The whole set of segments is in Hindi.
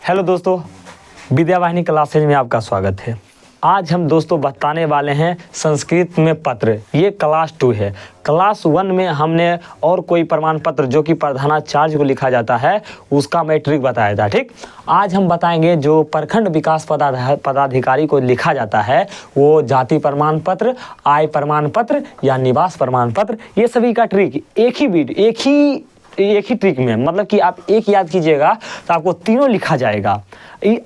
हेलो दोस्तों, विद्या वाहिनी क्लासेज में आपका स्वागत है। आज हम दोस्तों बताने वाले हैं संस्कृत में पत्र। ये क्लास 2 है। क्लास 1 में हमने और कोई प्रमाण पत्र जो कि प्रधानाचार्य को लिखा जाता है उसका मैट्रिक बताया था। ठीक, आज हम बताएंगे जो प्रखंड विकास पदाधिकारी को लिखा जाता है वो जाति प्रमाण पत्र, आय प्रमाण पत्र या निवास प्रमाण पत्र। ये सभी का ट्रिक एक ही ट्रिक में, मतलब कि आप एक याद कीजिएगा तो आपको तीनों लिखा जाएगा।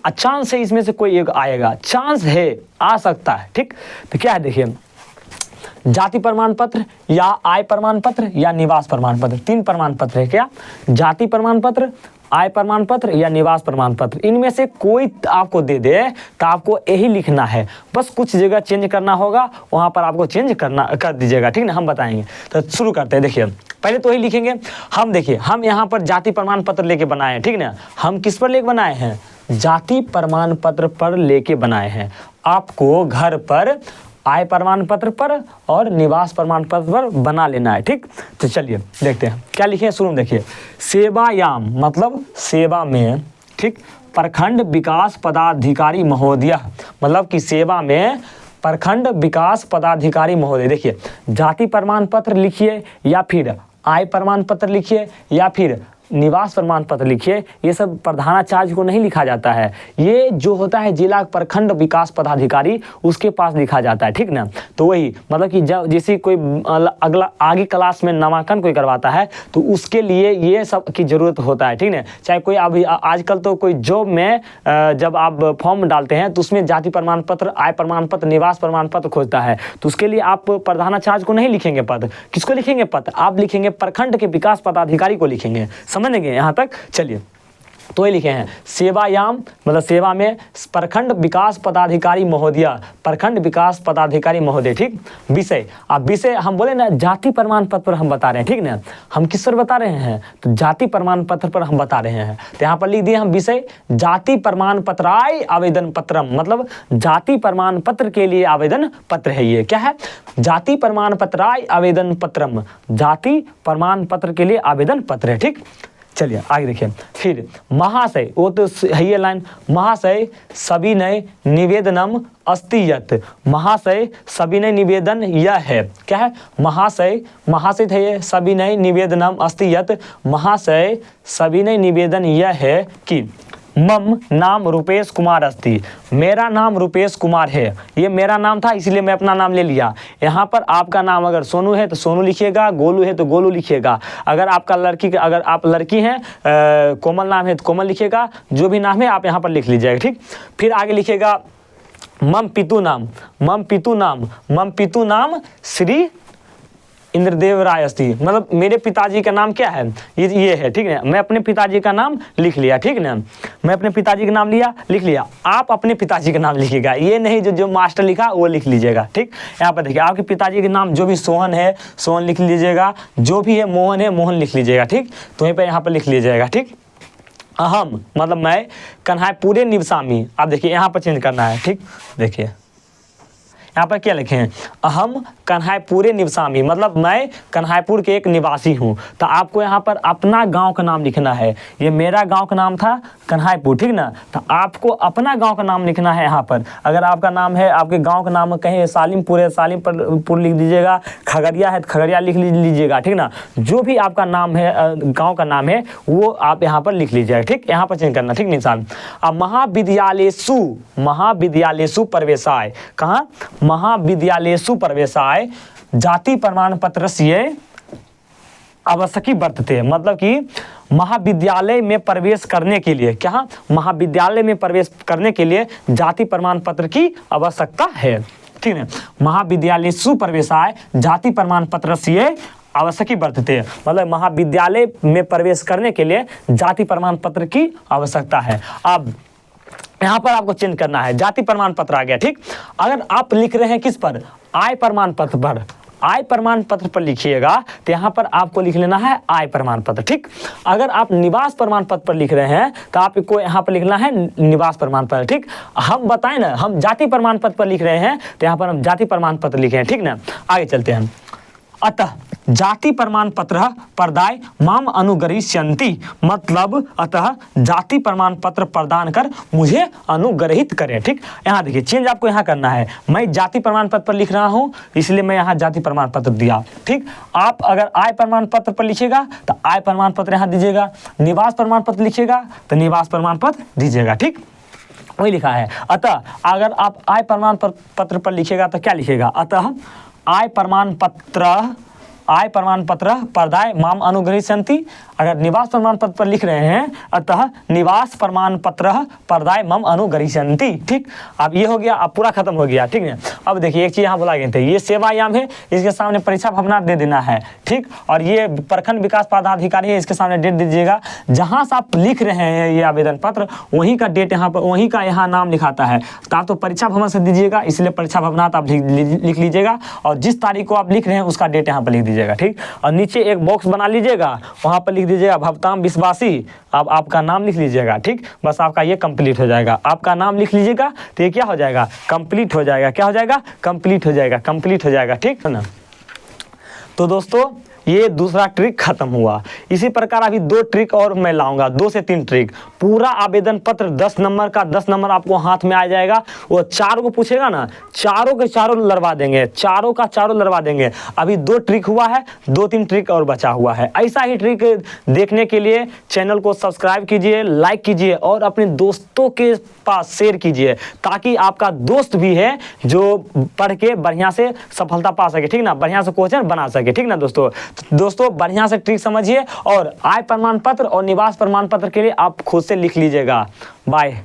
चांस है इसमें से कोई एक आएगा, चांस है, आ सकता है। ठीक, तो क्या है देखिए, जाति प्रमाण पत्र या आय प्रमाण पत्र या निवास प्रमाण पत्र, 3 प्रमाण पत्र है। क्या, जाति प्रमाण पत्र, आय प्रमाण पत्र या निवास प्रमाण पत्र। इनमें से कोई आपको दे दे तो आपको यही लिखना है, बस कुछ जगह चेंज करना होगा, वहां पर आपको चेंज कर दीजिएगा। ठीक ना, हम बताएंगे। तो शुरू करते हैं। देखिए, पहले तो ही लिखेंगे हम। देखिए, हम यहाँ पर जाति प्रमाण पत्र लेके बनाए हैं। ठीक ना, हम किस पर लेके बनाए हैं? जाति प्रमाण पत्र पर लेके बनाए हैं। आपको घर पर आय प्रमाण पत्र पर और निवास प्रमाण पत्र पर बना लेना है। ठीक, तो चलिए देखते हैं क्या लिखे हैं। शुरू में देखिए, सेवायाम मतलब सेवा में। ठीक, प्रखंड विकास पदाधिकारी महोदय, मतलब कि सेवा में प्रखंड विकास पदाधिकारी महोदय। देखिए, जाति प्रमाण पत्र लिखिए या फिर आय प्रमाण पत्र लिखिए या फिर निवास प्रमाण पत्र लिखिए, ये सब प्रधानाचार्य को नहीं लिखा जाता है। ये जो होता है जिला प्रखंड विकास पदाधिकारी, उसके पास लिखा जाता है। ठीक ना, तो वही मतलब कि जब जैसे कोई अगला आगे क्लास में नामांकन कोई करवाता है तो उसके लिए ये सब की जरूरत होता है। ठीक ना, चाहे कोई अभी आजकल तो कोई जॉब में जब आप फॉर्म डालते हैं तो उसमें जाति प्रमाण पत्र, आय प्रमाण पत्र, निवास प्रमाण पत्र खोजता है, तो उसके लिए आप प्रधानाचार्य को नहीं लिखेंगे पत्र। किसको लिखेंगे पत्र? आप लिखेंगे प्रखंड के विकास पदाधिकारी को लिखेंगे। समझेंगे यहाँ तक? चलिए, तो ये लिखे हैं सेवायाम मतलब सेवा में प्रखंड विकास पदाधिकारी महोदय, प्रखंड विकास पदाधिकारी महोदय। ठीक, विषय, अब विषय हम बोले ना जाति प्रमाण पत्र पर हम बता रहे हैं। ठीक ना, हम किस पर बता रहे हैं? तो जाति प्रमाण पत्र पर हम बता रहे हैं। तो यहाँ पर लिख दिए हम विषय जाति प्रमाण पत्राय आवेदन पत्रम, मतलब जाति प्रमाण पत्र के लिए आवेदन पत्र है। ये क्या है? जाति प्रमाण पत्राय आवेदन पत्रम, जाति प्रमाण पत्र के लिए आवेदन पत्र है। ठीक, चलिए आगे देखिए। फिर महाशय, वो तो है ये लाइन, महाशय सविनय निवेदनम अस्ति यत्, महाशय सविनय निवेदन यह है। क्या है? महाशय, महाशय है ये, सविनय निवेदनम अस्ति यत्, महाशय सविनय निवेदन यह है कि मम नाम रुपेश कुमार अस्ति, मेरा नाम रुपेश कुमार है। ये मेरा नाम था इसलिए मैं अपना नाम ले लिया। यहाँ पर आपका नाम अगर सोनू है तो सोनू लिखिएगा, गोलू है तो गोलू लिखिएगा। अगर आपका अगर आप लड़की हैं, कोमल नाम है तो कोमल लिखिएगा। जो भी नाम है आप यहाँ पर लिख लीजिएगा। ठीक, फिर आगे लिखिएगा मम पितु नाम, मम पितु नाम, मम पितु नाम श्री इंद्रदेव राय अस्ति, मतलब मेरे पिताजी का नाम क्या है? ये है। ठीक है, मैं अपने पिताजी का नाम लिख लिया। ठीक ना, मैं अपने पिताजी का नाम लिख लिया। आप अपने पिताजी का नाम लिखिएगा, ये नहीं जो मास्टर लिखा वो लिख लीजिएगा। ठीक, यहाँ पर देखिए आपके पिताजी के नाम जो भी सोहन है सोहन लिख लीजिएगा, जो भी है मोहन है मोहन लिख लीजिएगा। ठीक, तो वहीं पर यहाँ पर लिख लीजिएगा। ठीक, अहम मतलब मैं कन्हाईपुरे निवसामी, आप देखिए यहाँ पर चेंज करना है। ठीक, देखिए यहाँ पर क्या लिखे हैं? अहम कन्हाईपुरे निवसामी, मतलब मैं कन्हाईपुर के एक निवासी हूँ। तो आपको यहाँ पर अपना गांव का नाम लिखना है। ये मेरा गांव का नाम था कन्हाईपुर। ठीक ना, तो आपको अपना गांव का नाम लिखना है यहाँ पर। अगर आपका नाम है, आपके गांव का नाम कहीं सालिमपुर है, सालिमपुर लिख दीजिएगा। खगड़िया है तो खगड़िया लिख लीजिएगा। ठीक ना, जो भी आपका नाम है, गाँव का नाम है, वो आप यहाँ पर लिख लीजिएगा। ठीक, यहाँ पर चेंज करना। ठीक निशान। अब महाविद्यालयेषु प्रवेशाय, कहाँ? महाविद्यालयेषु प्रवेशाय जाति प्रमाण पत्रस्य आवश्यकी वर्तते, मतलब कि महाविद्यालय में प्रवेश करने के लिए, क्या? महाविद्यालय में प्रवेश करने के लिए जाति प्रमाण पत्र की आवश्यकता है। ठीक है, महाविद्यालयेषु प्रवेशाय जाति प्रमाण पत्रस्य आवश्यकी वर्तते, मतलब महाविद्यालय में प्रवेश करने के लिए जाति प्रमाण पत्र की आवश्यकता है। अब यहाँ पर आपको चेंज करना है, जाति प्रमाण पत्र आ गया। ठीक, अगर आप लिख रहे हैं किस पर? आय प्रमाण पत्र पर, आय प्रमाण पत्र पर लिखिएगा तो यहाँ पर आपको लिख लेना है आय प्रमाण पत्र। ठीक, अगर आप निवास प्रमाण पत्र पर लिख रहे हैं तो आपको यहाँ पर लिखना है निवास प्रमाण पत्र। ठीक, हम बताएं ना, हम जाति प्रमाण पत्र पर लिख रहे हैं तो यहाँ पर हम जाति प्रमाण पत्र लिखे हैं। ठीक ना, आगे चलते हैं। अतः जाति प्रमाण पत्र प्रदाय माम अनुग्रहीष्यन्ति, मतलब अतः जाति प्रमाण पत्र प्रदान कर मुझे अनुग्रहित करें। ठीक, यहाँ देखिए चेंज आपको यहाँ करना है। मैं जाति प्रमाण पत्र पर लिख रहा हूँ, इसलिए मैं यहाँ जाति प्रमाण पत्र दिया। ठीक, आप अगर आय प्रमाण पत्र पर लिखिएगा तो आय प्रमाण पत्र यहाँ दीजिएगा, निवास प्रमाण पत्र लिखिएगा तो निवास प्रमाण पत्र दीजिएगा। ठीक, वही लिखा है। अतः अगर आप आय प्रमाण पत्र पर लिखिएगा तो क्या लिखिएगा, अतः आय प्रमाण पत्र प्रदाय माम अनुग्रहीष्यन्ति। अगर निवास प्रमाण पत्र पर लिख रहे हैं अतः निवास प्रमाण पत्र प्रदाय मम अनुग्रहीष्यन्ति। ठीक, अब ये हो गया, अब पूरा खत्म हो गया। ठीक है, अब देखिए एक चीज़ यहाँ बोला गया था, ये सेवायाम है, इसके सामने परीक्षा भवनाथ दे देना है। ठीक, और ये प्रखंड विकास पदाधिकारी है, इसके सामने डेट दीजिएगा। जहाँ से आप लिख रहे हैं ये आवेदन पत्र, वहीं का डेट यहाँ पर, वहीं का यहाँ नाम लिखाता है। तो आप तो परीक्षा भवन से दीजिएगा, इसलिए परीक्षा भवनाथ आप लिख लीजिएगा, और जिस तारीख को आप लिख रहे हैं उसका डेट यहाँ पर लिख दीजिएगा। ठीक, और नीचे एक बॉक्स बना लीजिएगा, वहाँ पर लिख दीजिएगा भवताम विश्वासी। अब आपका नाम लिख लीजिएगा। ठीक, बस आपका ये कंप्लीट हो जाएगा। आपका नाम लिख लीजिएगा तो ये क्या हो जाएगा, कंप्लीट हो जाएगा। क्या हो जाएगा, कंप्लीट हो जाएगा, कंप्लीट हो जाएगा। ठीक है ना। तो दोस्तों ये दूसरा ट्रिक खत्म हुआ। इसी प्रकार अभी 2 ट्रिक और मैं लाऊंगा, 2 से 3 ट्रिक। पूरा आवेदन पत्र 10 नंबर का 10 नंबर आपको हाथ में आ जाएगा। वो चारों को पूछेगा ना, चारों के चारों लड़वा देंगे, चारों का चारों लड़वा देंगे। अभी 2 ट्रिक हुआ है, 2-3 ट्रिक और बचा हुआ है। ऐसा ही ट्रिक देखने के लिए चैनल को सब्सक्राइब कीजिए, लाइक कीजिए और अपने दोस्तों के पास शेयर कीजिए, ताकि आपका दोस्त भी है जो पढ़ के बढ़िया से सफलता पा सके। ठीक ना, बढ़िया से क्वेश्चन बना सके। ठीक ना दोस्तों बढ़िया से ट्रिक समझिए, और आय प्रमाण पत्र और निवास प्रमाण पत्र के लिए आप खुद से लिख लीजिएगा। बाय।